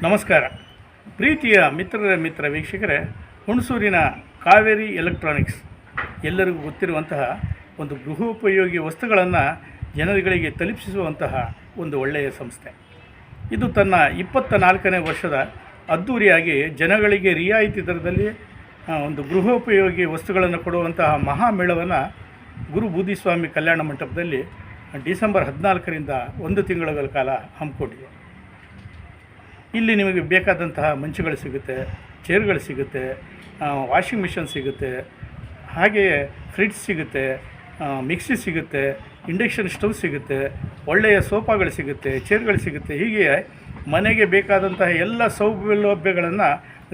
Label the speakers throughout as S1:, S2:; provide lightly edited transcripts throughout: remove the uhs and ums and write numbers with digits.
S1: ನಮಸ್ಕಾರ. ಪ್ರೀತಿಯ ಮಿತ್ರ ವೀಕ್ಷಕರೇ, ಹುಣಸೂರಿನ ಕಾವೇರಿ ಎಲೆಕ್ಟ್ರಾನಿಕ್ಸ್ ಎಲ್ಲರಿಗೂ ಗೊತ್ತಿರುವಂತಹ ಒಂದು ಗೃಹೋಪಯೋಗಿ ವಸ್ತುಗಳನ್ನು ಜನರುಗಳಿಗೆ ತಲುಪಿಸುವಂತಹ ಒಂದು ಒಳ್ಳೆಯ ಸಂಸ್ಥೆ. ಇದು ತನ್ನ 24ನೇ ವರ್ಷದ ಅದ್ಧೂರಿಯಾಗಿ ಜನಗಳಿಗೆ ರಿಯಾಯಿತಿ ದರದಲ್ಲಿ ಒಂದು ಗೃಹೋಪಯೋಗಿ ವಸ್ತುಗಳನ್ನು ಕೊಡುವಂತಹ ಮಹಾಮೇಳವನ್ನು ಗುರು ಬೂದಿಸ್ವಾಮಿ ಕಲ್ಯಾಣ ಮಂಟಪದಲ್ಲಿ ಡಿಸೆಂಬರ್ 14ರಿಂದ 1 ತಿಂಗಳ ಕಾಲ ಹಮ್ಮಿಕೊಂಡಿದೆ. ಇಲ್ಲಿ ನಿಮಗೆ ಬೇಕಾದಂತಹ ಮಂಚುಗಳು ಸಿಗುತ್ತೆ, ಚೇರ್ಗಳು ಸಿಗುತ್ತೆ, ವಾಷಿಂಗ್ ಮಿಷನ್ ಸಿಗುತ್ತೆ, ಹಾಗೆಯೇ ಫ್ರಿಡ್ಜ್ ಸಿಗುತ್ತೆ, ಮಿಕ್ಸಿ ಸಿಗುತ್ತೆ, ಇಂಡಕ್ಷನ್ ಸ್ಟವ್ ಸಿಗುತ್ತೆ, ಒಳ್ಳೆಯ ಸೋಫಾಗಳು ಸಿಗುತ್ತೆ, ಚೇರ್ಗಳು ಸಿಗುತ್ತೆ. ಹೀಗೆ ಮನೆಗೆ ಬೇಕಾದಂತಹ ಎಲ್ಲ ಸೌಲಭ್ಯಗಳನ್ನು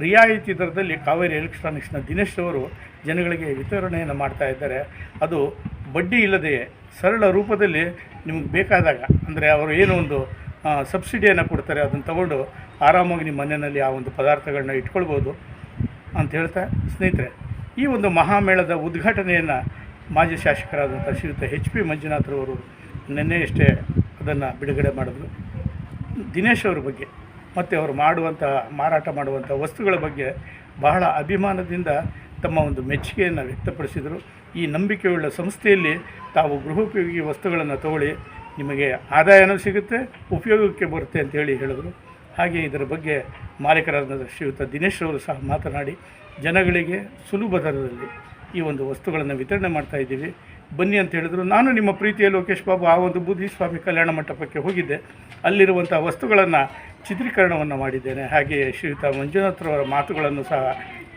S1: ರಿಯಾಯಿತಿ ದರದಲ್ಲಿ ಕಾವೇರಿ ಎಲೆಕ್ಟ್ರಾನಿಕ್ಸ್ನ ದಿನೇಶ್ ಅವರು ಜನಗಳಿಗೆ ವಿತರಣೆಯನ್ನು ಮಾಡ್ತಾ ಇದ್ದಾರೆ. ಅದು ಬಡ್ಡಿ ಇಲ್ಲದೆ ಸರಳ ರೂಪದಲ್ಲಿ ನಿಮಗೆ ಬೇಕಾದಾಗ, ಅಂದರೆ ಅವರು ಏನೋ ಒಂದು ಸಬ್ಸಿಡಿಯನ್ನು ಕೊಡ್ತಾರೆ, ಅದನ್ನು ತಗೊಂಡು ಆರಾಮಾಗಿ ನಿಮ್ಮ ಮನೆಯಲ್ಲಿ ಆ ಒಂದು ಪದಾರ್ಥಗಳನ್ನ ಇಟ್ಕೊಳ್ಬೋದು ಅಂತ ಹೇಳ್ತಾ, ಸ್ನೇಹಿತರೆ, ಈ ಒಂದು ಮಹಾಮೇಳದ ಉದ್ಘಾಟನೆಯನ್ನು ಮಾಜಿ ಶಾಸಕರಾದಂಥ ಶ್ರೀಯುತ HP ಮಂಜುನಾಥ್ರವರು ನಿನ್ನೆಯಷ್ಟೇ ಅದನ್ನು ಬಿಡುಗಡೆ ಮಾಡಿದ್ರು. ದಿನೇಶ್ ಅವರ ಬಗ್ಗೆ ಮತ್ತು ಅವರು ಮಾರಾಟ ಮಾಡುವಂಥ ವಸ್ತುಗಳ ಬಗ್ಗೆ ಬಹಳ ಅಭಿಮಾನದಿಂದ ತಮ್ಮ ಒಂದು ಮೆಚ್ಚುಗೆಯನ್ನು ವ್ಯಕ್ತಪಡಿಸಿದರು. ಈ ನಂಬಿಕೆಯುಳ್ಳ ಸಂಸ್ಥೆಯಲ್ಲಿ ತಾವು ಗೃಹೋಪಯೋಗಿ ವಸ್ತುಗಳನ್ನು ತಗೊಳ್ಳಿ, ನಿಮಗೆ ಆದಾಯನೂ ಸಿಗುತ್ತೆ, ಉಪಯೋಗಕ್ಕೆ ಬರುತ್ತೆ ಅಂತೇಳಿ ಹೇಳಿದರು. ಹಾಗೆ ಇದರ ಬಗ್ಗೆ ಮಾಲೀಕರಾದ ಶ್ರೀಯುತ ದಿನೇಶ್ ಅವರು ಸಹ ಮಾತನಾಡಿ ಜನಗಳಿಗೆ ಸುಲಭ ದರದಲ್ಲಿ ಈ ಒಂದು ವಸ್ತುಗಳನ್ನು ವಿತರಣೆ ಮಾಡ್ತಾಯಿದ್ದೀವಿ, ಬನ್ನಿ ಅಂತ ಹೇಳಿದರು. ನಾನು ನಿಮ್ಮ ಪ್ರೀತಿಯ ಲೋಕೇಶ್ ಬಾಬು ಆ ಒಂದು ಬೂದಿಸ್ವಾಮಿ ಕಲ್ಯಾಣ ಮಂಟಪಕ್ಕೆ ಹೋಗಿದ್ದೆ. ಅಲ್ಲಿರುವಂಥ ವಸ್ತುಗಳನ್ನು ಚಿತ್ರೀಕರಣವನ್ನು ಮಾಡಿದ್ದೇನೆ. ಹಾಗೆಯೇ ಶ್ರೀಯುತ ಮಂಜುನಾಥ್ರವರ ಮಾತುಗಳನ್ನು ಸಹ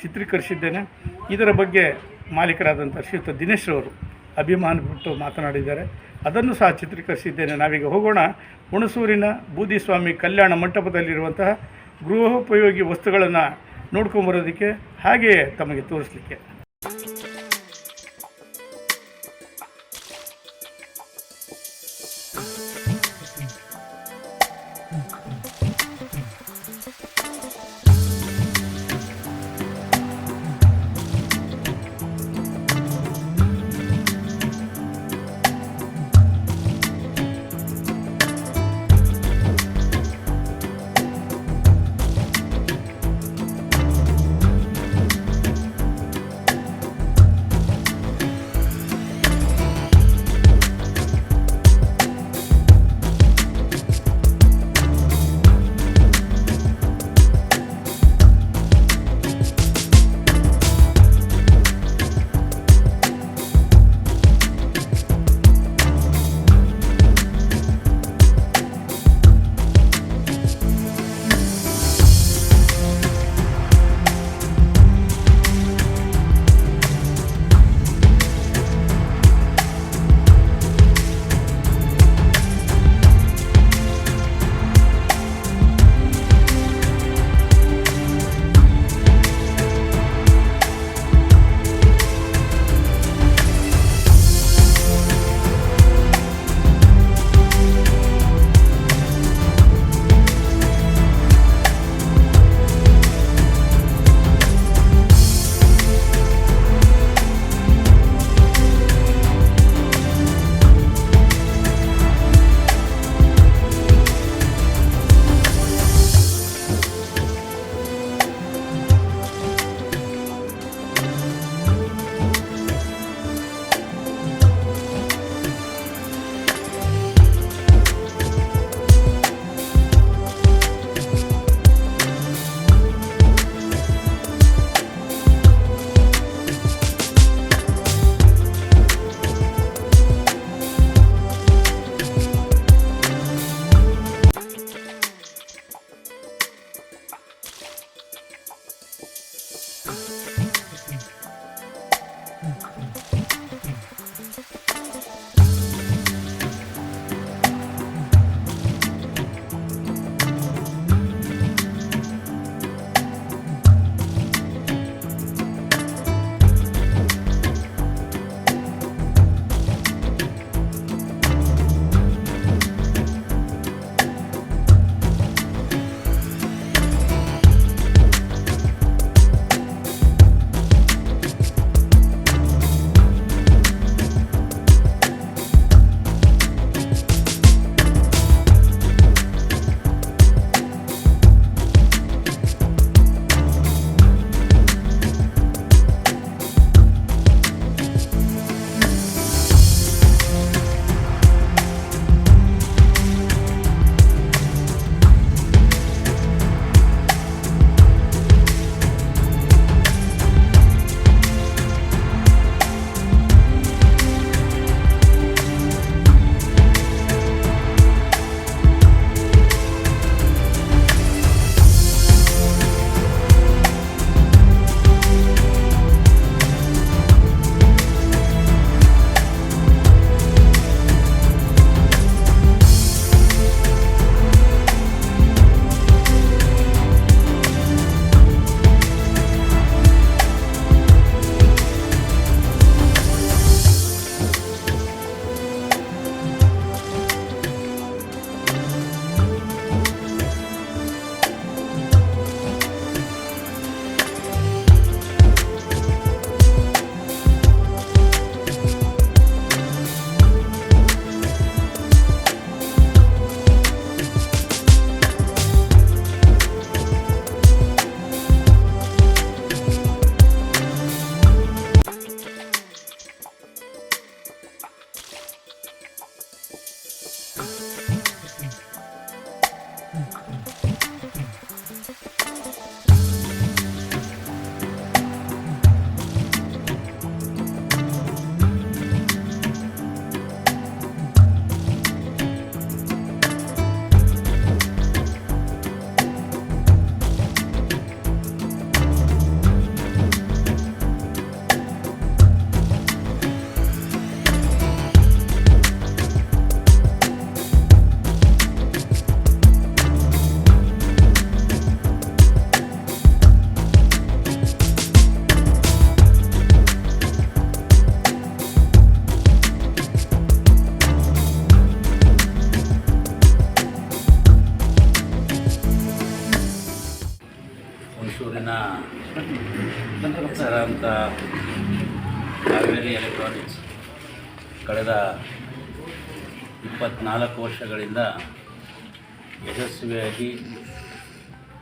S1: ಚಿತ್ರೀಕರಿಸಿದ್ದೇನೆ. ಇದರ ಬಗ್ಗೆ ಮಾಲೀಕರಾದಂಥ ಶ್ರೀಯುತ ದಿನೇಶ್ ಅವರು ಅಭಿಮಾನ ಬಿಟ್ಟು ಮಾತನಾಡಿದ್ದಾರೆ, ಅದನ್ನು ಸಹ ಚಿತ್ರೀಕರಿಸಿದ್ದೇನೆ. ನಾವೀಗ ಹೋಗೋಣ ಹುಣಸೂರಿನ ಬೂದಿಸ್ವಾಮಿ ಕಲ್ಯಾಣ ಮಂಟಪದಲ್ಲಿರುವಂತಹ ಗೃಹೋಪಯೋಗಿ ವಸ್ತುಗಳನ್ನು ನೋಡ್ಕೊಂಬರೋದಕ್ಕೆ, ಹಾಗೆಯೇ ತಮಗೆ ತೋರಿಸಲಿಕ್ಕೆ.
S2: ಕಾವೇರಿ ಎಲೆಕ್ಟ್ರಾನಿಕ್ಸ್ ಕಳೆದ 24 ವರ್ಷಗಳಿಂದ ಯಶಸ್ವಿಯಾಗಿ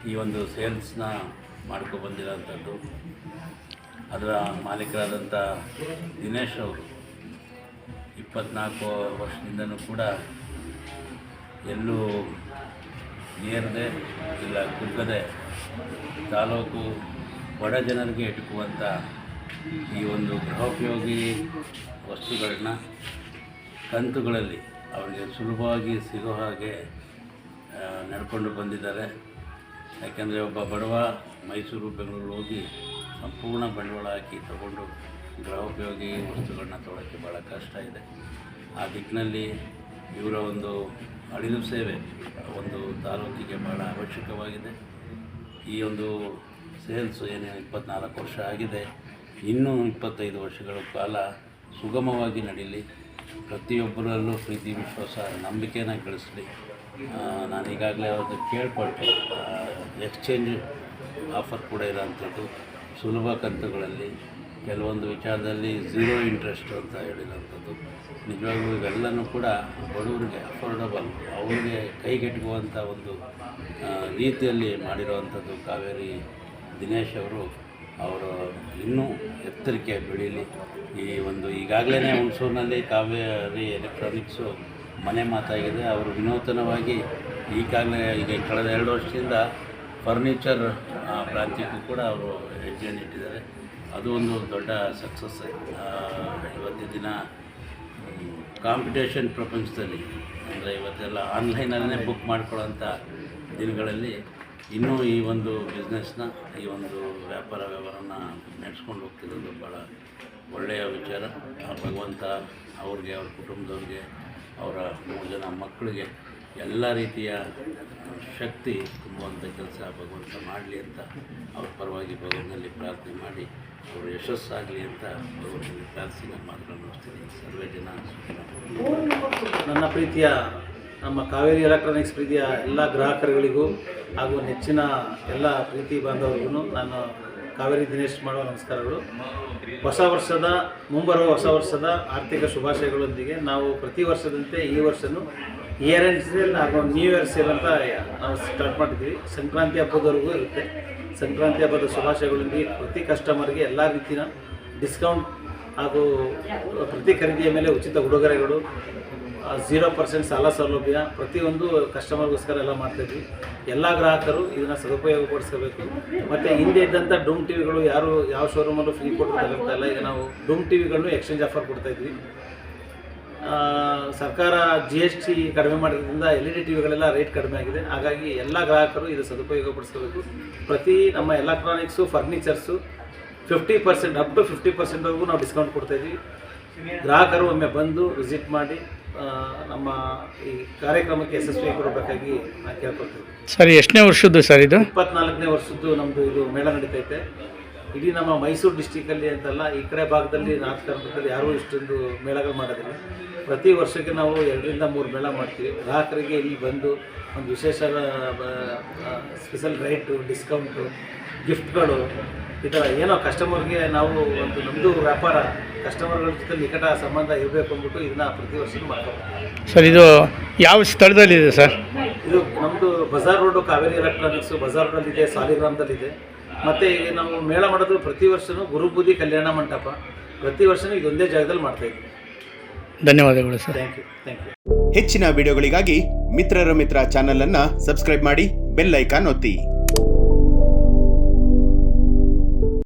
S2: ಈ ಒಂದು ಸೇಲ್ಸ್ನ ಮಾಡ್ಕೊಬಂದಿರೋಂಥದ್ದು. ಅದರ ಮಾಲೀಕರಾದಂಥ ದಿನೇಶ್ ಅವರು 24 ವರ್ಷದಿಂದನೂ ಕೂಡ ಎಲ್ಲೂ ಏರದೆ ಇಲ್ಲ ಕುಗ್ಗದೆ ತಾಲೂಕು ಬಡ ಜನರಿಗೆ ಎಟುಕುವಂಥ ಈ ಒಂದು ಗೃಹೋಪಯೋಗಿ ವಸ್ತುಗಳನ್ನ ಕಂತುಗಳಲ್ಲಿ ಅವರಿಗೆ ಸುಲಭವಾಗಿ ಸಿಗೋ ಹಾಗೆ ನಡ್ಕೊಂಡು ಬಂದಿದ್ದಾರೆ. ಯಾಕೆಂದರೆ ಒಬ್ಬ ಬಡವ ಮೈಸೂರು ಬೆಂಗಳೂರು ಹೋಗಿ ಸಂಪೂರ್ಣ ಬಂಡವಾಳ ಹಾಕಿ ತಗೊಂಡು ಗೃಹೋಪಯೋಗಿ ವಸ್ತುಗಳನ್ನ ತೊಗೊಳ್ಳೋಕ್ಕೆ ಭಾಳ ಕಷ್ಟ ಇದೆ. ಆ ದಿಕ್ಕಿನಲ್ಲಿ ಇವರ ಒಂದು ಅಳಿಲು ಸೇವೆ ಒಂದು ತಾಲೂಕಿಗೆ ಭಾಳ ಅವಶ್ಯಕವಾಗಿದೆ. ಈ ಒಂದು ಸೇಲ್ಸು ಏನೇನು 24 ವರ್ಷ ಆಗಿದೆ, ಇನ್ನೂ 25 ವರ್ಷಗಳ ಕಾಲ ಸುಗಮವಾಗಿ ನಡೀಲಿ, ಪ್ರತಿಯೊಬ್ಬರಲ್ಲೂ ಪ್ರೀತಿ ವಿಶ್ವಾಸ ನಂಬಿಕೆನ ಗಳಿಸಲಿ. ನಾನು ಈಗಾಗಲೇ ಅವ್ರದ್ದು ಕೇಳ್ಪಟ್ಟೆ, ಎಕ್ಸ್ಚೇಂಜ್ ಆಫರ್ ಕೂಡ ಇರೋಂಥದ್ದು, ಸುಲಭ ಕಂತುಗಳಲ್ಲಿ ಕೆಲವೊಂದು ವಿಚಾರದಲ್ಲಿ 0 ಇಂಟ್ರೆಸ್ಟ್ ಅಂತ ಹೇಳಿರೋಂಥದ್ದು. ನಿಜವಾಗ್ಲೂ ಇವೆಲ್ಲನೂ ಕೂಡ ಬಡವರಿಗೆ ಅಫೋರ್ಡಬಲ್, ಅವ್ರಿಗೆ ಕೈಗೆಟುಕುವಂಥ ಒಂದು ರೀತಿಯಲ್ಲಿ ಮಾಡಿರುವಂಥದ್ದು ಕಾವೇರಿ ದಿನೇಶ್ ಅವರು ಇನ್ನೂ ಎತ್ತರಕ್ಕೆ ಬೆಳೀಲಿ. ಈ ಒಂದು ಈಗಾಗಲೇ ಹುಣಸೂರಿನಲ್ಲಿ ಕಾವೇರಿ ಎಲೆಕ್ಟ್ರಾನಿಕ್ಸು ಮನೆ ಮಾತಾಗಿದೆ. ಅವರು ವಿನೂತನವಾಗಿ ಈಗಾಗಲೇ ಈಗ ಕಳೆದ 2 ವರ್ಷದಿಂದ ಫರ್ನಿಚರ್ ಪ್ರಾಂತ್ಯಕ್ಕೂ ಕೂಡ ಅವರು ಹೆಜ್ಜೆಯನ್ನು ಇಟ್ಟಿದ್ದಾರೆ. ಅದು ಒಂದು ದೊಡ್ಡ ಸಕ್ಸಸ್. ಇವತ್ತಿನ ದಿನ ಕಾಂಪಿಟೇಷನ್ ಪ್ರಪಂಚದಲ್ಲಿ ಅಂದರೆ ಇವತ್ತೆಲ್ಲ ಆನ್ಲೈನಲ್ಲೇ ಬುಕ್ ಮಾಡ್ಕೊಳ್ಳೋಂಥ ದಿನಗಳಲ್ಲಿ ಇನ್ನೂ ಈ ಒಂದು ಬಿಸ್ನೆಸ್ನ, ಈ ಒಂದು ವ್ಯವಹಾರನ ನಡೆಸ್ಕೊಂಡು ಹೋಗ್ತಿರೋದು ಭಾಳ ಒಳ್ಳೆಯ ವಿಚಾರ. ಭಗವಂತ ಅವ್ರಿಗೆ, ಅವ್ರ ಕುಟುಂಬದವ್ರಿಗೆ, ಅವರ 3 ಜನ ಮಕ್ಕಳಿಗೆ ಎಲ್ಲ ರೀತಿಯ ಶಕ್ತಿ ತುಂಬುವಂಥ ಕೆಲಸ ಭಗವಂತ ಮಾಡಲಿ ಅಂತ ಅವ್ರ ಪರವಾಗಿ ಭಗವಂತನಲ್ಲಿ ಪ್ರಾರ್ಥನೆ ಮಾಡಿ ಅವರು ಯಶಸ್ಸಾಗಲಿ ಅಂತ ಭಗವಂತನಲ್ಲಿ ಪ್ರಾರ್ಥನೆ ನಾನು ಮಾತುಗಳನ್ನು ನೋಡ್ತೀನಿ. ಸರ್ವೇ ಜನ
S3: ನನ್ನ ಪ್ರೀತಿಯ ನಮ್ಮ ಕಾವೇರಿ ಎಲೆಕ್ಟ್ರಾನಿಕ್ಸ್ ಪ್ರೀತಿಯ ಎಲ್ಲ ಗ್ರಾಹಕರುಗಳಿಗೂ ಹಾಗೂ ನೆಚ್ಚಿನ ಎಲ್ಲ ಪ್ರೀತಿ ಬಾಂಧವರಿಗೂ ನಾನು ಕಾವೇರಿ ದಿನೇಶ್ ಮಾಡುವ ನಮಸ್ಕಾರಗಳು. ಮುಂಬರುವ ಹೊಸ ವರ್ಷದ ಆರ್ಥಿಕ ಶುಭಾಶಯಗಳೊಂದಿಗೆ ನಾವು ಪ್ರತಿ ವರ್ಷದಂತೆ ಈ ವರ್ಷವೂ ಇಯರ್ ಎಂಡ್ ಸೇಲ್ ಹಾಗೂ ನ್ಯೂ ಇಯರ್ ಸೇಲ್ ಅಂತ ನಾವು ಸ್ಟಾರ್ಟ್ ಮಾಡಿದ್ದೀವಿ. ಸಂಕ್ರಾಂತಿ ಹಬ್ಬದವರೆಗೂ ಇರುತ್ತೆ. ಸಂಕ್ರಾಂತಿ ಹಬ್ಬದ ಶುಭಾಶಯಗಳೊಂದಿಗೆ ಪ್ರತಿ ಕಸ್ಟಮರ್ಗೆ ಎಲ್ಲ ರೀತಿಯ ಡಿಸ್ಕೌಂಟ್ ಹಾಗೂ ಪ್ರತಿ ಖರೀದಿಯ ಮೇಲೆ ಉಚಿತ ಉಡುಗೊರೆಗಳು, 0% ಸಾಲ ಸೌಲಭ್ಯ ಪ್ರತಿಯೊಂದು ಕಸ್ಟಮರ್ಗೋಸ್ಕರ ಎಲ್ಲ ಮಾಡ್ತಾಯಿದ್ವಿ. ಎಲ್ಲ ಗ್ರಾಹಕರು ಇದನ್ನು ಸದುಪಯೋಗಪಡಿಸ್ಕೋಬೇಕು. ಮತ್ತು ಹಿಂದೆ ಇದ್ದಂಥ ಡೂಮ್ ಟಿ ವಿಗಳು ಯಾವ ಶೋರೂಮಲ್ಲೂ ಫ್ರೀ ಕೊಟ್ಟು ತಗೊಳ್ತಾ ಇಲ್ಲ. ಈಗ ನಾವು ಡೂಮ್ ಟಿ ವಿಗಳನ್ನು ಎಕ್ಸ್ಚೇಂಜ್ ಆಫರ್ ಕೊಡ್ತಾಯಿದ್ವಿ. ಸರ್ಕಾರ GST ಕಡಿಮೆ ಮಾಡಿರೋದ್ರಿಂದ LED ಟಿ ವಿಗಳೆಲ್ಲ ರೇಟ್ ಕಡಿಮೆ ಆಗಿದೆ. ಹಾಗಾಗಿ ಎಲ್ಲ ಗ್ರಾಹಕರು ಇದು ಸದುಪಯೋಗಪಡಿಸ್ಕೋಬೇಕು. ಪ್ರತಿ ನಮ್ಮ ಎಲೆಕ್ಟ್ರಾನಿಕ್ಸು, ಫರ್ನಿಚರ್ಸು 50% ಅಪ್ ಟು 50%ವರೆಗೂ ನಾವು ಡಿಸ್ಕೌಂಟ್ ಕೊಡ್ತಾಯಿದ್ವಿ. ಗ್ರಾಹಕರು ಒಮ್ಮೆ ಬಂದು ವಿಸಿಟ್ ಮಾಡಿ ನಮ್ಮ ಈ ಕಾರ್ಯಕ್ರಮಕ್ಕೆ ಯಶಸ್ವಿ ಕೊಡಬೇಕಾಗಿ ನಾನು ಕೇಳ್ಕೊಳ್ತೀವಿ.
S1: ಸರ್, ಎಷ್ಟನೇ ವರ್ಷದ್ದು ಸರ್ ಇದು?
S3: 24ನೇ ವರ್ಷದ್ದು ನಮ್ಮದು ಇದು ಮೇಳ ನಡೀತೈತೆ. ಇಡೀ ನಮ್ಮ ಮೈಸೂರು ಡಿಸ್ಟಿಕಲ್ಲಿ ಅಂತಲ್ಲ, ಈ ಕಡೆ ಭಾಗದಲ್ಲಿ ನಾರ್ತ್ ಕರ್ನಾಟಕದಲ್ಲಿ ಯಾರೂ ಇಷ್ಟೊಂದು ಮೇಳಗಳು ಮಾಡೋದಿಲ್ಲ. ಪ್ರತಿ ವರ್ಷಕ್ಕೆ ನಾವು 2 ರಿಂದ 3 ಮೇಳ ಮಾಡ್ತೀವಿ. ಗ್ರಾಹಕರಿಗೆ ಇಲ್ಲಿ ಬಂದು ಒಂದು ವಿಶೇಷ ಸ್ಪೆಷಲ್ ರೈಟು, ಡಿಸ್ಕೌಂಟು, ಗಿಫ್ಟ್ಗಳು, ಈ ಥರ ಏನೋ ಕಸ್ಟಮರ್ಗೆ ನಾವು ಒಂದು ನಮ್ಮದು ವ್ಯಾಪಾರ ಕಸ್ಟಮರ್ಗಳ ಜೊತೆ ನಿಕಟ ಸಂಬಂಧ ಇರಬೇಕು ಅಂದ್ಬಿಟ್ಟು ಇದನ್ನು ಪ್ರತಿ ವರ್ಷವೂ ಮಾಡ್ಕೊಳ್ತೀವಿ.
S1: ಸರ್, ಇದು ಯಾವ ಸ್ಥಳದಲ್ಲಿದೆ ಸರ್?
S3: ಇದು ನಮ್ಮದು ಬಜಾರ್ ರೋಡು, ಕಾವೇರಿ ಎಲೆಕ್ಟ್ರಾನಿಕ್ಸು ಬಜಾರ್ ರೋಡಲ್ಲಿದೆ, ಸಾಲಿಗ್ರಾಮದಲ್ಲಿದೆ. ಮತ್ತು ನಾವು ಮೇಳ ಮಾಡೋದು ಪ್ರತಿ ವರ್ಷವೂ ಗುರುಬೂದಿ ಕಲ್ಯಾಣ ಮಂಟಪ, ಪ್ರತಿ ವರ್ಷವೂ ಇದೊಂದೇ ಜಾಗದಲ್ಲಿ ಮಾಡ್ತಾಯಿದ್ವಿ.
S1: ಧನ್ಯವಾದಗಳು ಸರ್.
S3: Thank you.
S4: ಹೆಚ್ಚಿನ ವಿಡಿಯೋಗಳಿಗಾಗಿ ಮಿತ್ರರ ಮಿತ್ರ ಚಾನಲ್ ಅನ್ನು ಸಬ್ಸ್ಕ್ರೈಬ್ ಮಾಡಿ, ಬೆಲ್ ಐಕಾನ್ ಒತ್ತಿ.